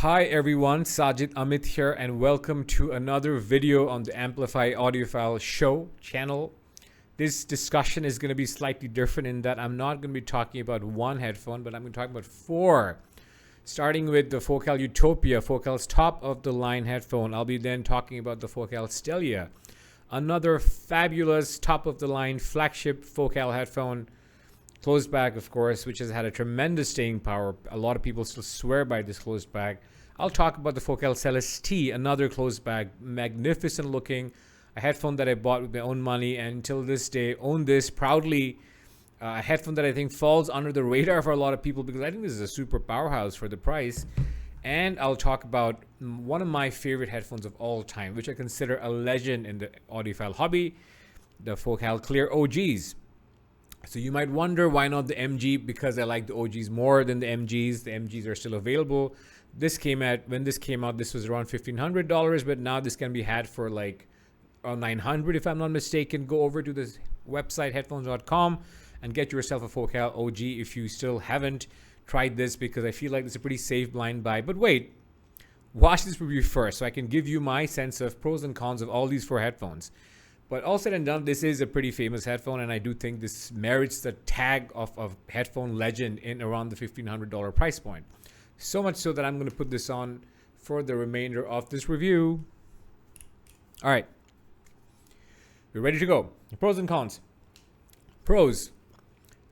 Hi everyone, Sajid Amit here and welcome to another video on the Amplify Audiophile show channel. This discussion is going to be slightly different in that I'm not going to be talking about one headphone, but I'm going to talk about four. Starting with the Focal Utopia, Focal's top of the line headphone. I'll be then talking about the Focal Stellia, another fabulous top of the line flagship Focal headphone. Closed back, of course, which has had a tremendous staying power. A lot of people still swear by this closed back. I'll talk about the Focal Celestee, another closed back, magnificent looking, a headphone that I bought with my own money and until this day own this proudly. A headphone that I think falls under the radar for a lot of people because I think this is a super powerhouse for the price. And I'll talk about one of my favorite headphones of all time, which I consider a legend in the audiophile hobby, the Focal Clear OGs. So you might wonder why not the MG, because I like the OGs more than the MGs. The MGs are still available. When this came out, this was around $1,500, but now this can be had for like around $900 if I'm not mistaken. Go over to this website headphones.com and get yourself a Focal OG if you still haven't tried this, because I feel like it's a pretty safe blind buy. But wait, watch this review first so I can give you my sense of pros and cons of all these four headphones. But all said and done, this is a pretty famous headphone, and I do think this merits the tag of headphone legend in around the $1,500 price point. So much so that I'm going to put this on for the remainder of this review. All right. We're ready to go. Pros and cons. Pros.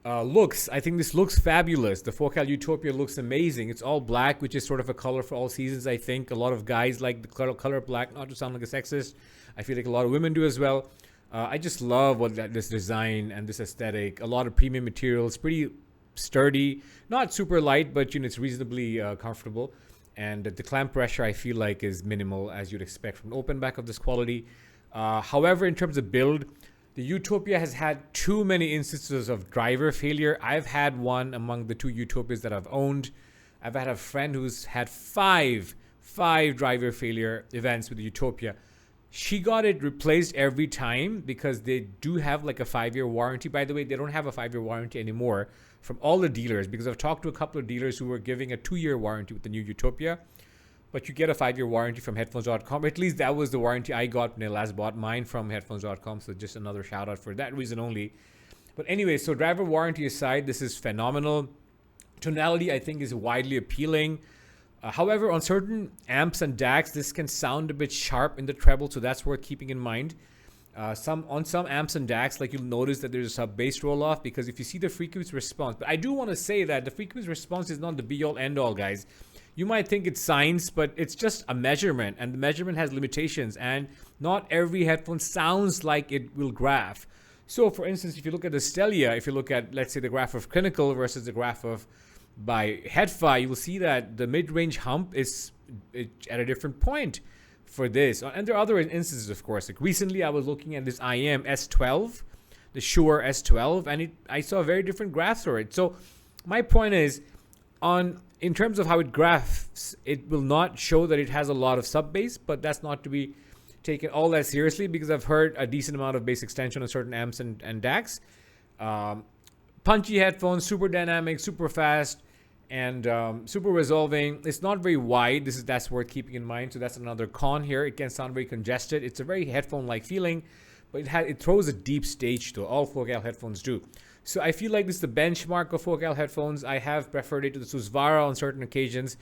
Looks. I think this looks fabulous. The Focal Utopia looks amazing. It's all black, which is sort of a color for all seasons, I think. A lot of guys like the color black, not to sound like a sexist. I feel like a lot of women do as well. I just love this design and this aesthetic. A lot of premium materials, pretty sturdy, not super light, but it's reasonably comfortable. And the clamp pressure I feel like is minimal, as you'd expect from an open back of this quality. However, in terms of build, the Utopia has had too many instances of driver failure. I've had one among the two Utopias that I've owned. I've had a friend who's had five driver failure events with the Utopia. She got it replaced every time because they do have like a 5-year warranty. By the way, they don't have a 5-year warranty anymore from all the dealers, because I've talked to a couple of dealers who were giving a 2-year warranty with the new Utopia. But you get a 5-year warranty from headphones.com. At least that was the warranty I got when I last bought mine from headphones.com. So just another shout out for that reason only. But anyway, so driver warranty aside, this is phenomenal. Tonality, I think, is widely appealing. However, on certain amps and DACs, this can sound a bit sharp in the treble, so that's worth keeping in mind. On some amps and DACs, like you'll notice that there's a sub-bass roll-off, because if you see the frequency response, but I do want to say that the frequency response is not the be-all, end-all, guys. You might think it's science, but it's just a measurement, and the measurement has limitations, and not every headphone sounds like it will graph. So, for instance, if you look at the Stellia, if you look at, let's say, the graph of clinical versus the graph of by HeadFi, you will see that the mid-range hump is at a different point for this. And there are other instances, of course. Like recently, I was looking at this IM S12, the Shure S12, and I saw very different graphs for it. So my point is, in terms of how it graphs, it will not show that it has a lot of sub-bass, but that's not to be taken all that seriously, because I've heard a decent amount of bass extension on certain amps and DACs. Punchy headphones, super dynamic, super fast, and super resolving. It's not very wide. That's worth keeping in mind. So that's another con here. It can sound very congested. It's a very headphone-like feeling, but it throws a deep stage to it. All Focal headphones do. So I feel like this is the benchmark of Focal headphones. I have preferred it to the Susvara on certain occasions,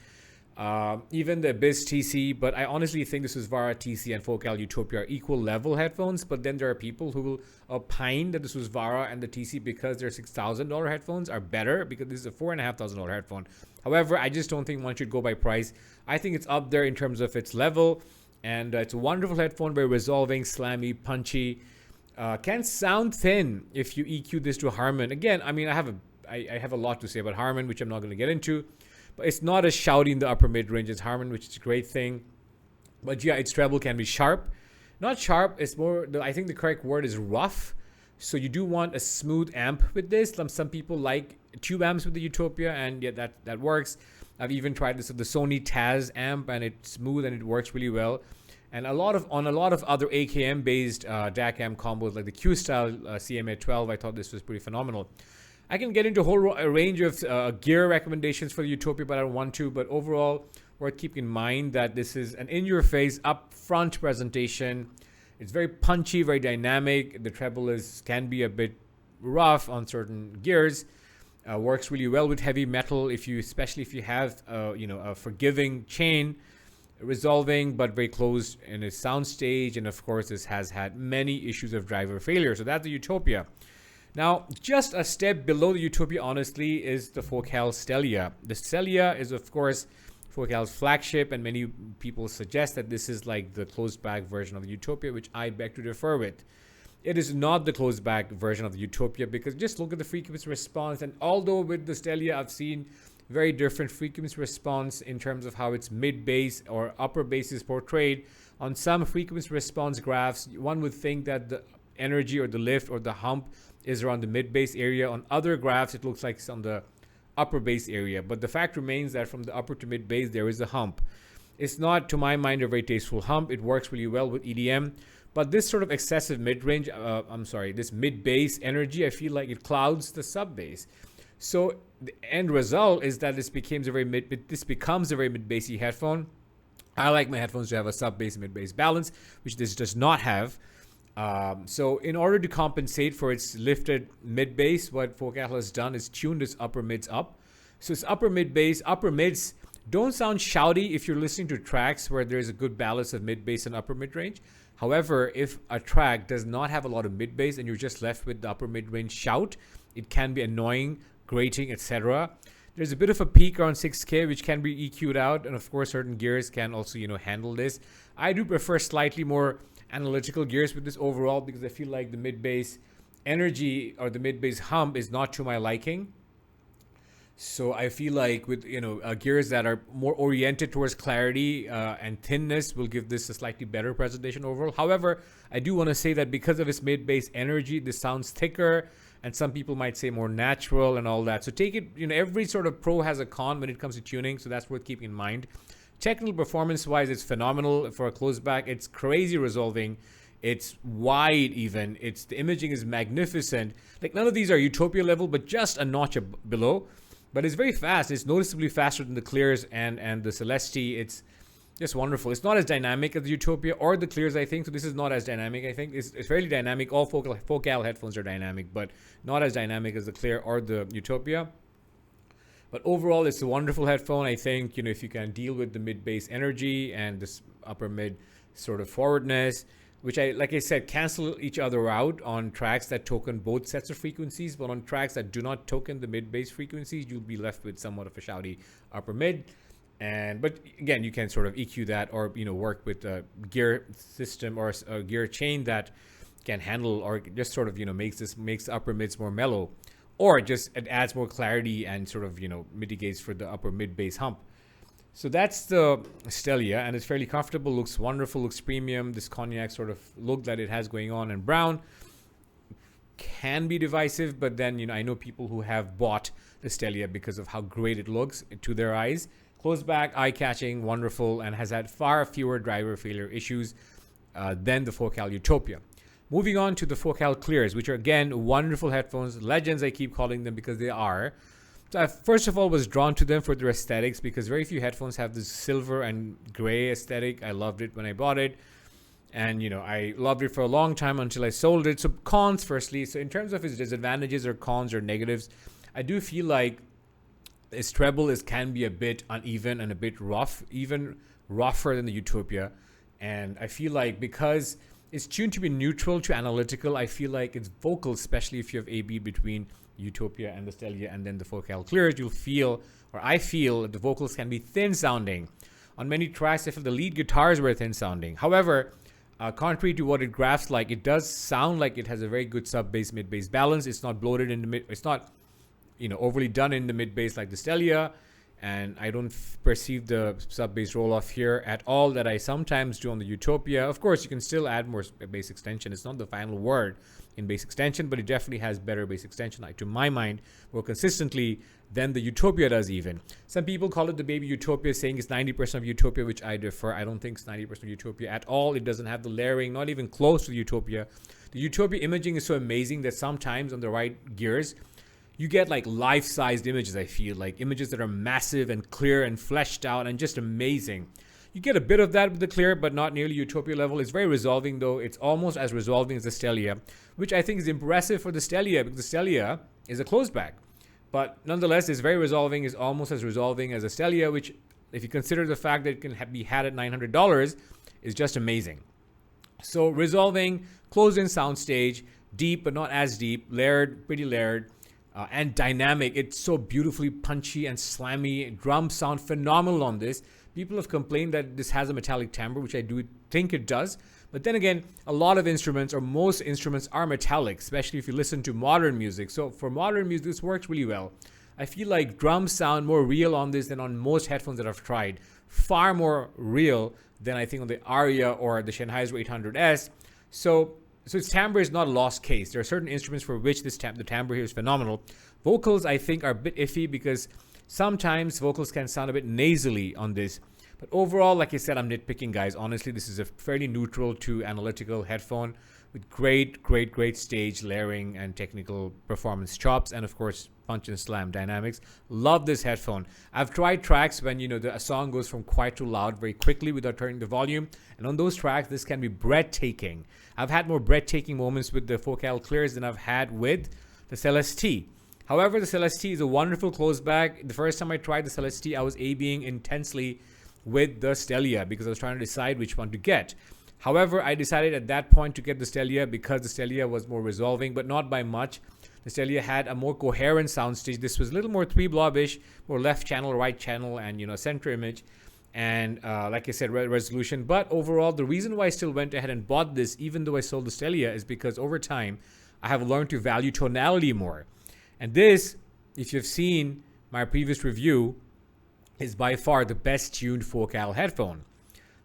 even the Abyss TC, but I honestly think the Susvara TC and Focal Utopia are equal level headphones. But then there are people who will opine that the Susvara and the TC, because they're $6,000 headphones, are better, because this is a $4,500 headphone. However, I just don't think one should go by price. I think it's up there in terms of its level, and it's a wonderful headphone, very resolving, slammy, punchy. Can sound thin if you EQ this to Harman. Again, I mean, I have a lot to say about Harman, which I'm not going to get into. But it's not as shouty in the upper mid-range as Harman, which is a great thing. But yeah, its treble can be sharp. Not sharp, it's more, I think the correct word is rough. So you do want a smooth amp with this. Some people like tube amps with the Utopia, and yeah, that works. I've even tried this with the Sony Taz amp, and it's smooth and it works really well. And on a lot of other AKM-based DAC amp combos, like the Q-Style CMA12, I thought this was pretty phenomenal. I can get into a whole range of gear recommendations for the Utopia, but I don't want to. But overall, worth keeping in mind that this is an in-your-face, up-front presentation. It's very punchy, very dynamic. The treble can be a bit rough on certain gears. Works really well with heavy metal, especially if you have a forgiving chain, resolving but very close in its sound stage. And of course, this has had many issues of driver failure. So that's the Utopia. Now, just a step below the Utopia, honestly, is the Focal Stellia. The Stellia is, of course, Focal's flagship, and many people suggest that this is like the closed-back version of the Utopia, which I beg to differ with. It is not the closed-back version of the Utopia, because just look at the frequency response. And although with the Stellia, I've seen very different frequency response in terms of how its mid-bass or upper bass is portrayed. On some frequency response graphs, one would think that the energy or the lift or the hump is around the mid-bass area. On other graphs, it looks like it's on the upper bass area. But the fact remains that from the upper to mid-bass, there is a hump. It's not, to my mind, a very tasteful hump. It works really well with EDM. But this sort of excessive mid-range, this mid-bass energy, I feel like it clouds the sub-bass. So the end result is that this becomes a very mid-bassy headphone. I like my headphones to have a sub-bass mid-bass balance, which this does not have. So in order to compensate for its lifted mid-bass, what Focal has done is tuned its upper mids up. So its upper mid-bass, upper mids don't sound shouty if you're listening to tracks where there's a good balance of mid-bass and upper mid-range. However, if a track does not have a lot of mid-bass and you're just left with the upper mid-range shout, it can be annoying, grating, etc. There's a bit of a peak around 6K, which can be EQ'd out, and of course certain gears can also handle this. I do prefer slightly more analytical gears with this overall, because I feel like the mid-bass energy or the mid-bass hump is not to my liking. So I feel like with gears that are more oriented towards clarity and thinness will give this a slightly better presentation overall. However, I do want to say that because of its mid-bass energy, this sounds thicker, and some people might say more natural and all that. So take it, every sort of pro has a con when it comes to tuning, so that's worth keeping in mind. Technical performance-wise, it's phenomenal for a closed back. It's crazy resolving. It's wide even. The imaging is magnificent. Like, none of these are Utopia level, but just a notch below. But it's very fast. It's noticeably faster than the Clears and the Celestee. It's just wonderful. It's not as dynamic as the Utopia or the Clears, I think. So this is not as dynamic, I think. It's fairly dynamic. All Focal headphones are dynamic, but not as dynamic as the Clear or the Utopia. But overall, it's a wonderful headphone. I think, if you can deal with the mid-bass energy and this upper mid sort of forwardness, which like I said, cancel each other out on tracks that token both sets of frequencies. But on tracks that do not token the mid-bass frequencies, you'll be left with somewhat of a shouty upper mid. But again, you can sort of EQ that, or work with a gear system or a gear chain that can handle, or just sort of makes the upper mids more mellow, or just it adds more clarity and sort of mitigates for the upper mid-bass hump. So that's the Stellia, and it's fairly comfortable, looks wonderful, looks premium. This cognac sort of look that it has going on, and brown can be divisive, but then I know people who have bought the Stellia because of how great it looks to their eyes. Closed back, eye-catching, wonderful, and has had far fewer driver failure issues than the Focal Utopia. Moving on to the Focal Clears, which are again wonderful headphones, legends I keep calling them because they are. So I first of all was drawn to them for their aesthetics, because very few headphones have this silver and gray aesthetic. I loved it when I bought it, and I loved it for a long time until I sold it. So cons firstly, so in terms of its disadvantages or cons or negatives, I do feel like its treble can be a bit uneven and a bit rough, even rougher than the Utopia. And I feel like because it's tuned to be neutral to analytical, I feel like its vocals, especially if you have AB between Utopia and the Stellia and then the Focal Clears, I feel that the vocals can be thin sounding. On many tracks, I feel the lead guitars were thin sounding. However, contrary to what it graphs like, it does sound like it has a very good sub-bass mid-bass balance. It's not bloated in the mid, it's not overly done in the mid-bass like the Stellia, and I don't perceive the sub-bass roll-off here at all that I sometimes do on the Utopia. Of course, you can still add more bass extension. It's not the final word in bass extension, but it definitely has better bass extension, to my mind, more consistently than the Utopia does even. Some people call it the baby Utopia, saying it's 90% of Utopia, which I defer. I don't think it's 90% of Utopia at all. It doesn't have the layering, not even close to the Utopia. The Utopia imaging is so amazing that sometimes on the right gears, you get like life-sized images. I feel like images that are massive and clear and fleshed out and just amazing. You get a bit of that with the Clear, but not nearly Utopia level. It's very resolving though. It's almost as resolving as the Stellia, which I think is impressive for the Stellia, because the Stellia is a closed back. But nonetheless, it's very resolving, is almost as resolving as a Stellia, which, if you consider the fact that it can be had at $900, is just amazing. So resolving, closed-in soundstage, deep but not as deep, layered, pretty layered, and dynamic. It's so beautifully punchy and slammy. Drums sound phenomenal on this. People have complained that this has a metallic timbre, which I do think it does. But then again, a lot of instruments, or most instruments, are metallic, especially if you listen to modern music. So for modern music, this works really well. I feel like drums sound more real on this than on most headphones that I've tried. Far more real than I think on the Aria or the Sennheiser 800S. So its timbre is not a lost case. There are certain instruments for which the timbre here is phenomenal. Vocals, I think, are a bit iffy because sometimes vocals can sound a bit nasally on this. But overall, like I said, I'm nitpicking, guys. Honestly, this is a fairly neutral to analytical headphone with great stage layering and technical performance chops, and of course, punch and slam dynamics. Love this headphone. I've tried tracks when, a song goes from quiet to loud very quickly without turning the volume. And on those tracks, this can be breathtaking. I've had more breathtaking moments with the Focal Clears than I've had with the Celestee. However, the Celestee is a wonderful closed back. The first time I tried the Celestee, I was A-Bing intensely with the Stellia because I was trying to decide which one to get. However, I decided at that point to get the Stellia because the Stellia was more resolving, but not by much. The Stellia had a more coherent soundstage. This was a little more 3-blobish, more left channel, right channel, and center image. And like I said, resolution. But overall, the reason why I still went ahead and bought this, even though I sold the Stellia, is because over time, I have learned to value tonality more. And this, if you've seen my previous review, is by far the best tuned Focal headphone.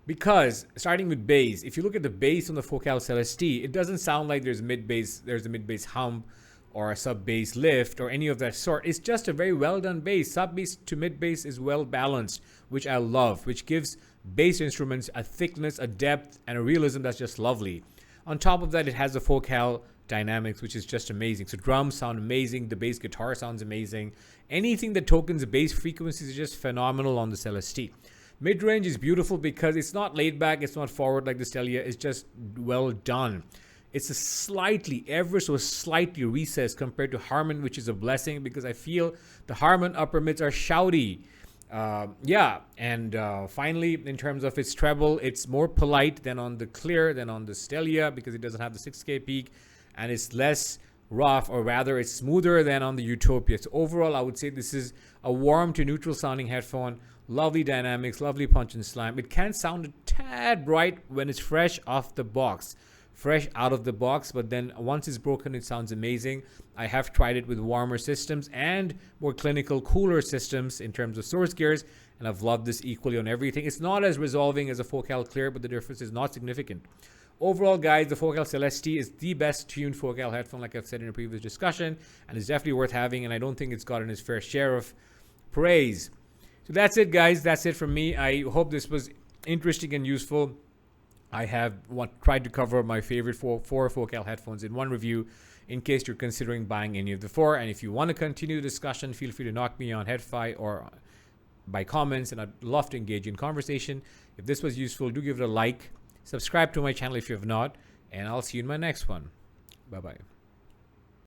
Because starting with bass, if you look at the bass on the Focal Celestee, it doesn't sound like there's a mid-bass hump or a sub-bass lift or any of that sort. It's just a very well done bass. Sub-bass to mid-bass is well balanced, which I love, which gives bass instruments a thickness, a depth, and a realism that's just lovely. On top of that, it has the Focal dynamics, which is just amazing. So drums sound amazing. The bass guitar sounds amazing. Anything that tokens bass frequencies is just phenomenal on the Celestee. Mid-range is beautiful because it's not laid back, it's not forward like the Stellia, it's just well done. It's ever so slightly recessed compared to Harman, which is a blessing because I feel the Harman upper mids are shouty. Finally, in terms of its treble, it's more polite than on the Clear, than on the Stellia because it doesn't have the 6K peak, and it's less rough, or rather it's smoother than on the Utopia. So overall, I would say this is a warm to neutral sounding headphone. Lovely dynamics, lovely punch and slam. It can sound a tad bright when it's fresh off the box, fresh out of the box, but then once it's broken, it sounds amazing. I have tried it with warmer systems and more clinical, cooler systems in terms of source gears, and I've loved this equally on everything. It's not as resolving as a Focal Clear, but the difference is not significant. Overall, guys, the Focal Celestee is the best tuned Focal headphone, like I've said in a previous discussion, and it's definitely worth having, and I don't think it's gotten its fair share of praise. So that's it, guys. That's it from me. I hope this was interesting and useful. I have tried to cover my favorite four Focal headphones in one review in case you're considering buying any of the four. And if you want to continue the discussion, feel free to knock me on HeadFi or by comments, and I'd love to engage in conversation. If this was useful, do give it a like. Subscribe to my channel if you have not, and I'll see you in my next one. Bye-bye.